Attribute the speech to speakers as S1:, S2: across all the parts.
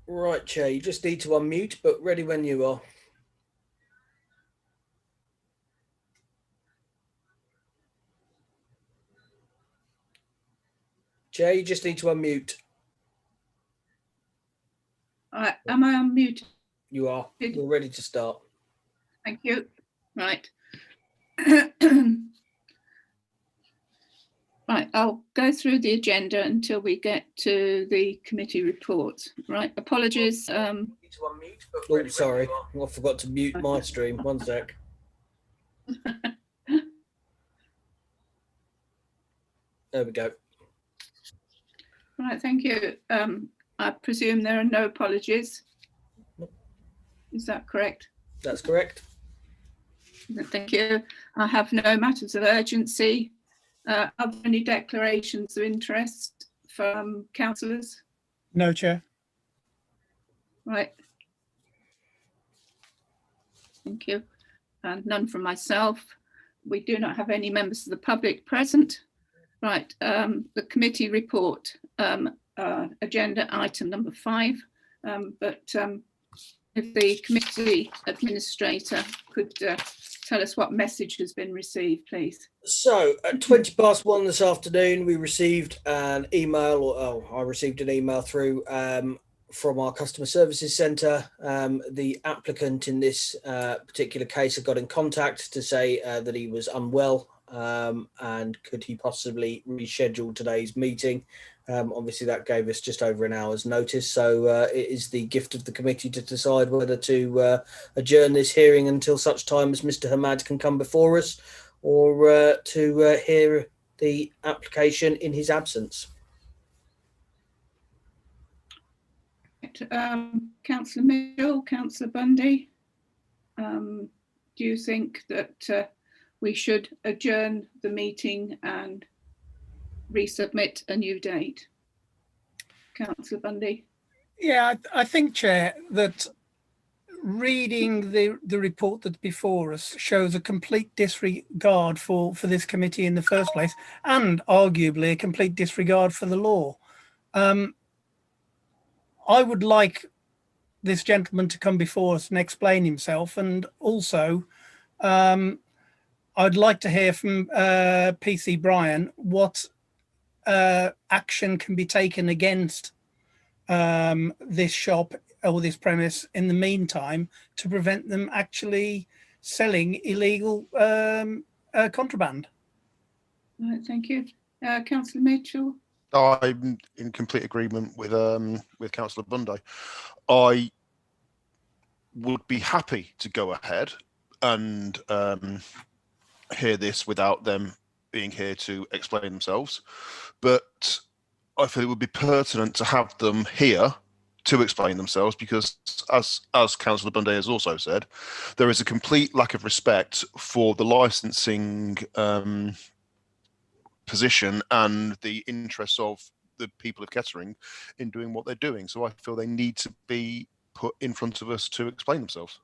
S1: Right, Chair, you just need to unmute, but ready when you are. Chair, you just need to unmute.
S2: Am I unmuted?
S1: You are. We're ready to start.
S2: Thank you. Right. Right, I'll go through the agenda until we get to the committee reports. Right, apologies.
S1: Oh, sorry, I forgot to mute my stream. One sec. There we go.
S2: Right, thank you. I presume there are no apologies. Is that correct?
S1: That's correct.
S2: Thank you. I have no matters of urgency. Are there any declarations of interest from councillors?
S3: No, Chair.
S2: Right. Thank you. And none from myself. We do not have any members of the public present. Right, the committee report, agenda item number 5. If the committee administrator could tell us what message has been received, please.
S1: So at 1:20 this afternoon, we received an email, I received an email through from our customer services centre. The applicant in this particular case had got in contact to say that he was unwell and could he possibly reschedule today's meeting. Obviously that gave us just over an hour's notice, so it is the gift of the committee to decide whether to adjourn this hearing until such time as Mr. Hamad can come before us, or to hear the application in his absence.
S2: Councillor Mitchell, Councillor Bundy, do you think that we should adjourn the meeting and resubmit a new date? Councillor Bundy.
S3: Yeah, I think, Chair, that reading the report that's before us shows a complete disregard for this committee in the first place, and arguably a complete disregard for the law. I would like this gentleman to come before us and explain himself, and also I'd like to hear from PC Brian what action can be taken against this shop or this premise in the meantime to prevent them actually selling illegal contraband.
S2: Right, thank you. Councillor Mitchell.
S4: I'm in complete agreement with Councillor Bundy. I would be happy to go ahead and hear this without them being here to explain themselves, but I feel it would be pertinent to have them here to explain themselves, because as Councillor Bundy has also said, there is a complete lack of respect for the licensing position and the interests of the people of Kettering in doing what they're doing. So I feel they need to be put in front of us to explain themselves.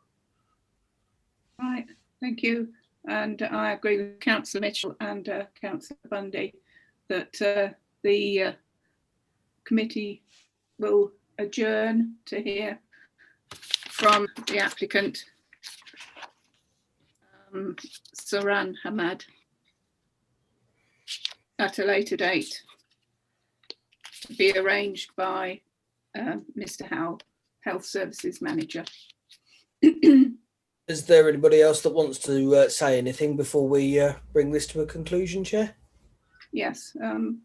S2: Right, thank you. And I agree with Councillor Mitchell and Councillor Bundy that the committee will adjourn to hear from the applicant, Saran Hamad, at a later date, to be arranged by Mr. Howell, Health Services Manager.
S1: Is there anybody else that wants to say anything before we bring this to a conclusion, Chair?
S2: Yes. Can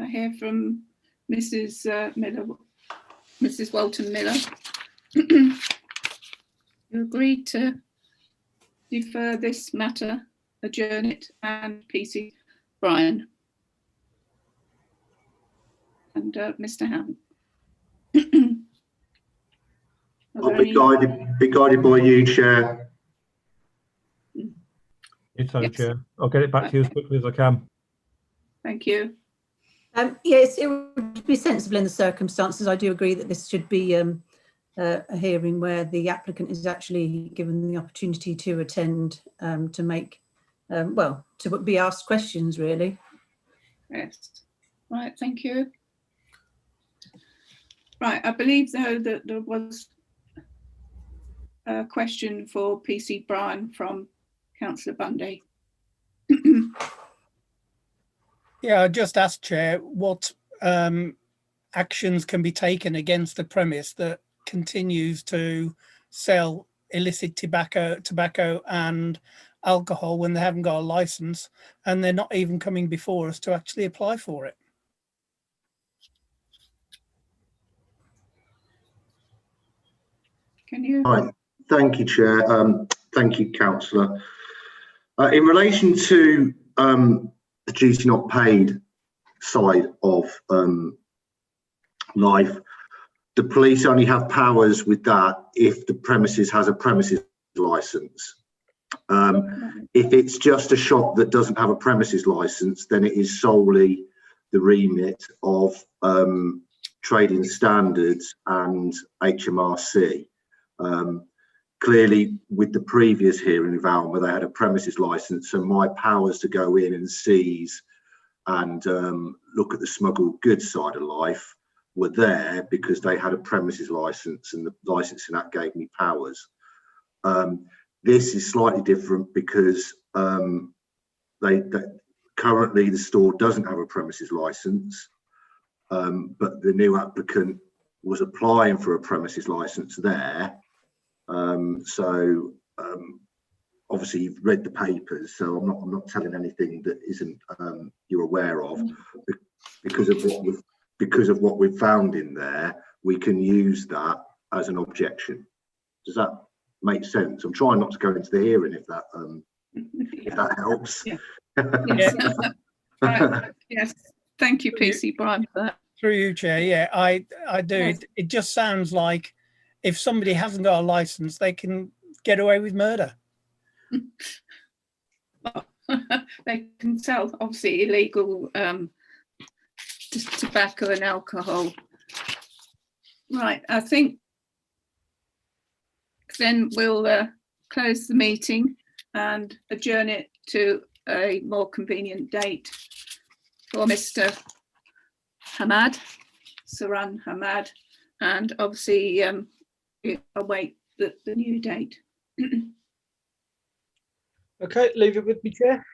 S2: I hear from Mrs. Miller, Mrs. Walton Miller? You agreed to defer this matter, adjourn it, and PC Brian and Mr. Ham.
S5: I'll be guided by you, Chair.
S6: It's so,
S2: Yes.
S6: Chair. I'll get it back to you as quickly as I can.
S2: Thank you.
S7: Yes, it would be sensible in the circumstances. I do agree that this should be a hearing where the applicant is actually given the opportunity to attend, to make, well, to be asked questions, really.
S2: Yes. Right, thank you. Right, I believe though that there was a question for PC Brian from Councillor Bundy.
S3: Yeah, I just asked, Chair, what actions can be taken against a premise that continues to sell illicit tobacco and alcohol when they haven't got a license, and they're not even coming before us to actually apply for it.
S2: Can you?
S5: Right. Thank you, Chair. Thank you, Councillor. In relation to the duty not paid side of life, the police only have powers with that if the premises has a premises licence. If it's just a shop that doesn't have a premises licence, then it is solely the remit of trading standards and HMRC. Clearly, with the previous hearing of Alma, they had a premises licence, so my powers to go in and seize and look at the smuggled goods side of life were there because they had a premises licence, and the licensing act gave me powers. This is slightly different because currently the store doesn't have a premises licence, but the new applicant was applying for a premises licence there. Obviously you've read the papers, so I'm not telling anything that isn't you're aware of. Because of what we've found in there, we can use that as an objection. Does that make sense? I'm trying not to go into the hearing if that if that helps.
S2: Yeah. Yes. Right. Yes. Thank you, PC Brian, for that.
S3: Through you, Chair. Yeah, I do.
S2: Yes.
S3: It just sounds like if somebody hasn't got a license, they can get away with murder.
S2: They can sell obviously illegal tobacco and alcohol. Right, I think then we'll close the meeting and adjourn it to a more convenient date for Mr. Hamad, Saran Hamad, and obviously await the new date.
S1: Okay, leave it with me, Chair.